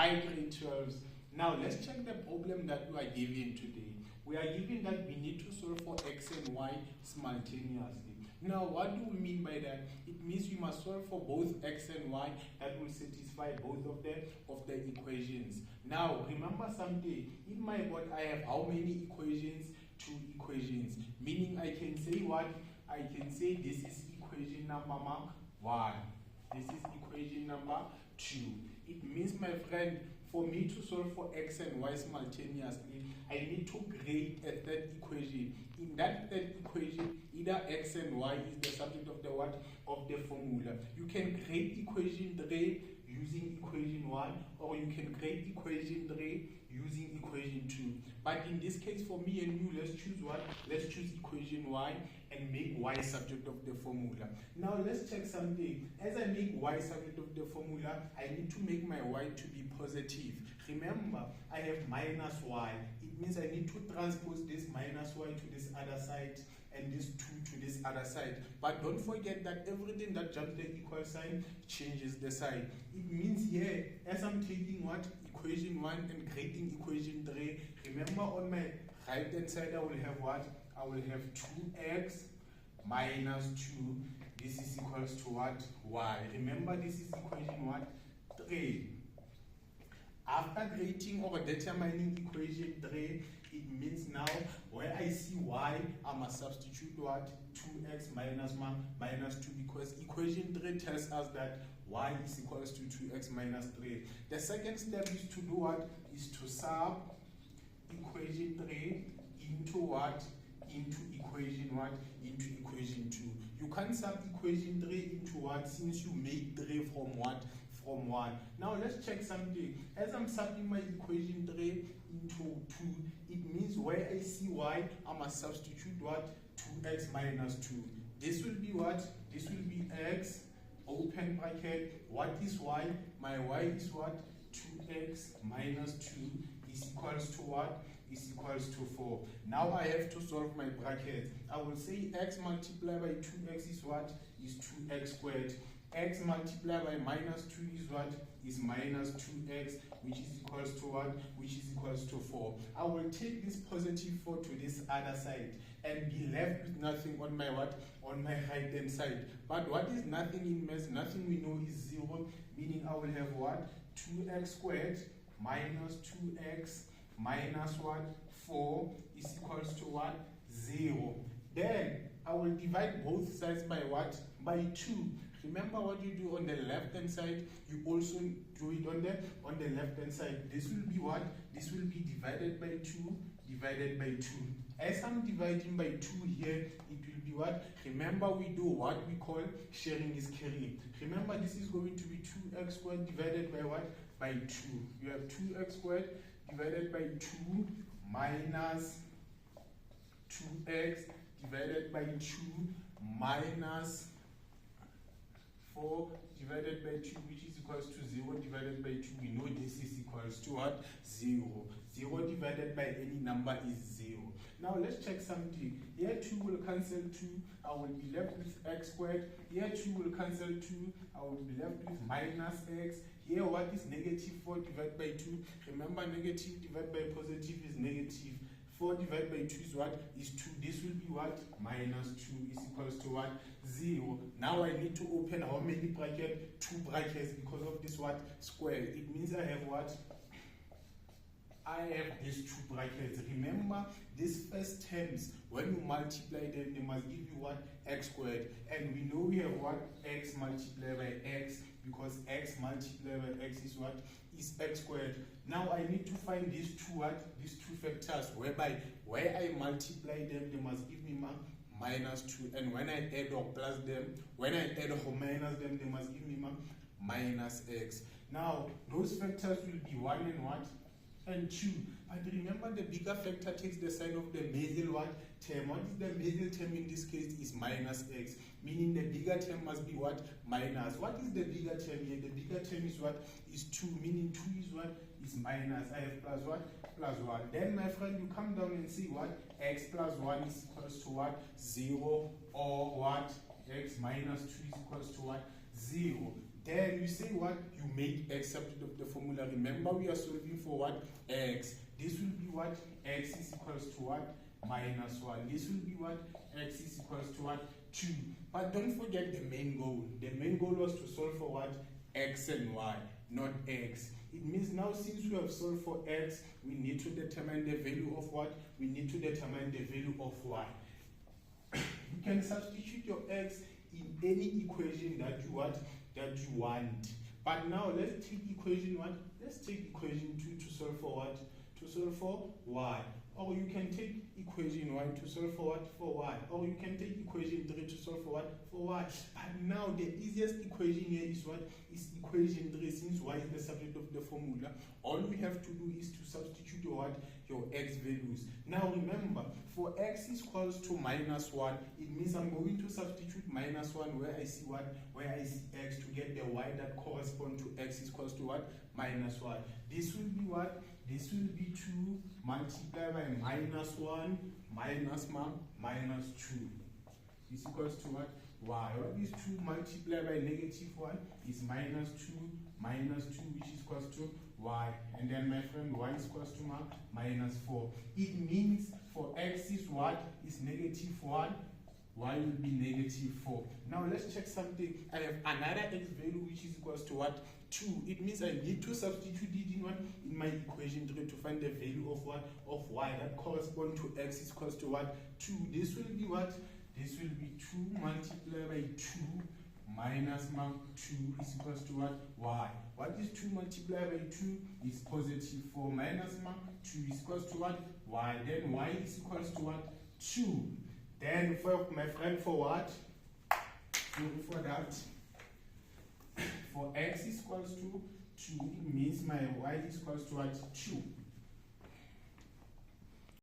Hi grade 12s. Now let's check the problem that we are given today. We are given that we need to solve for x and y simultaneously. Now what do we mean by that? It means we must solve for both x and y that will satisfy both of the equations. Now remember something, in my board I have how many equations? Two equations. Meaning I can say what? I can say this is equation number 1. This is equation number 2. It means, my friend, for me to solve for x and y simultaneously, I need to create a third equation. In that third equation, either x and y is the subject of the what? Of the formula. You can create equation 3 using equation 1, or you can create equation 3 using equation 2. But in this case, for me and you, let's choose what? Let's choose equation y and make y subject of the formula. Now let's check something. As I make y subject of the formula, I need to make my y to be positive. Remember, I have minus y. It means I need to transpose this minus y to this other side and this 2 to this other side. But don't forget that everything that jumps the equal sign changes the sign. It means here, as I'm taking what? Equation 1 and creating equation 3, remember on my right hand side I will have what? I will have 2x minus 2. This is equals to what? Y. Remember, this is equation what? 3. After creating or determining equation 3, it means now where I see y, I must substitute what? 2x minus 2, because equation 3 tells us that y is equals to 2x minus 3. The second step is to do what? Is to sub equation 3 into what? Into equation what? Into equation 2. You can't sub equation 3 into what? Since you made 3 from what? From 1. Now let's check something. As I'm subbing my equation 3 into 2, it means where I see y, I must substitute what? 2x minus 2. This will be what? This will be x, open bracket. What is y? My y is what? 2x minus 2 is equals to what? Is equals to 4. Now I have to solve my bracket. I will say x multiplied by 2x is what? Is 2x squared. X multiplied by minus 2 is what? Is minus 2x, which is equals to what? Which is equals to 4. I will take this positive 4 to this other side and be left with nothing on my what? On my right hand side. But what is nothing in math? Nothing we know is 0, meaning I will have what? 2x squared minus 2x minus what? 4 is equals to what? 0. Then I will divide both sides by what? By 2. Remember what you do on the left hand side, you also do it on the left hand side. This will be what? This will be divided by 2 divided by 2. As I'm dividing by 2 here, it will be what? Remember, we do what we call sharing is carrying. Remember, this is going to be 2x squared divided by what? By 2. You have 2x squared divided by 2 minus 2x divided by 2 minus 4 divided by 2, which is equals to 0 divided by 2. We know this is equals to what? 0. 0 divided by any number is 0. Now let's check something. Here 2 will cancel 2. I will be left with x squared. Here 2 will cancel 2. I will be left with minus x. Here what is negative 4 divided by 2? Remember, negative divided by positive is negative. 4 divided by 2 is what? Is 2. This will be what? Minus 2 is equals to what? 0. Now I need to open how many brackets? 2 brackets, because of this what? Square. It means I have what? I have these 2 brackets. Remember, these first terms, when you multiply them, they must give you what? X squared. And we know we have what? X multiplied by x, because x multiplied by x is what? Is x squared. Now I need to find these 2 what? These 2 factors, whereby where I multiply them, they must give me minus 2. And when I add or plus them, when I add or minus them, they must give me minus x. Now those factors will be 1 and what? And 2. But remember, the bigger factor takes the sign of the middle what? Term. What is the middle term in this case? Is minus x. Meaning the bigger term must be what? Minus. What is the bigger term here? The bigger term is what? Is 2. Meaning 2 is what? Is minus. I have plus what? Plus 1. Then my friend, you come down and see what? X plus 1 is equals to what? 0. Or what? X minus 2 is equals to what? 0. Then you say what? You make x substitute of the formula. Remember, we are solving for what? X. This will be what? X is equals to what? Minus 1. This will be what? X is equals to what? 2. But don't forget the main goal. The main goal was to solve for what? X and y, not x. It means now, since we have solved for x, we need to determine the value of what? We need to determine the value of y. You can substitute your x in any equation that you want. But now let's take equation 1. Let's take equation 2 to solve for what? To solve for y. Or you can take equation 1 to solve for what? For y. Or you can take equation 3 to solve for what? For y. But now the easiest equation here is what? Is equation 3, since y is the subject of the formula. All we have to do is to substitute your what? Your x values. Now remember, for x is equals to minus 1, it means I'm going to substitute minus 1 where I see what? Where I see x, to get the y that corresponds to x is equals to what? Minus 1. This will be what? This will be 2 multiplied by minus 1 minus 2 is equals to what? Y. What is 2 multiplied by negative 1 is minus 2 which is equals to y. And then my friend, y is equals to minus 4. It means for x is what? Is negative 1. Y will be negative 4. Now let's check something. I have another x value which is equals to what? 2. It means I need to substitute it in what? In my equation 3 to find the value of what? Of y that corresponds to x is equals to what? 2. This will be what? This will be 2 multiplied by 2 minus 2 is equals to what? Y. What is 2 multiplied by 2? Is positive 4 minus 2 is equals to what? Y. Then y is equals to what? 2. Then for my friend, for what? For that, for x is equals to 2, it means my y is equals to what? 2.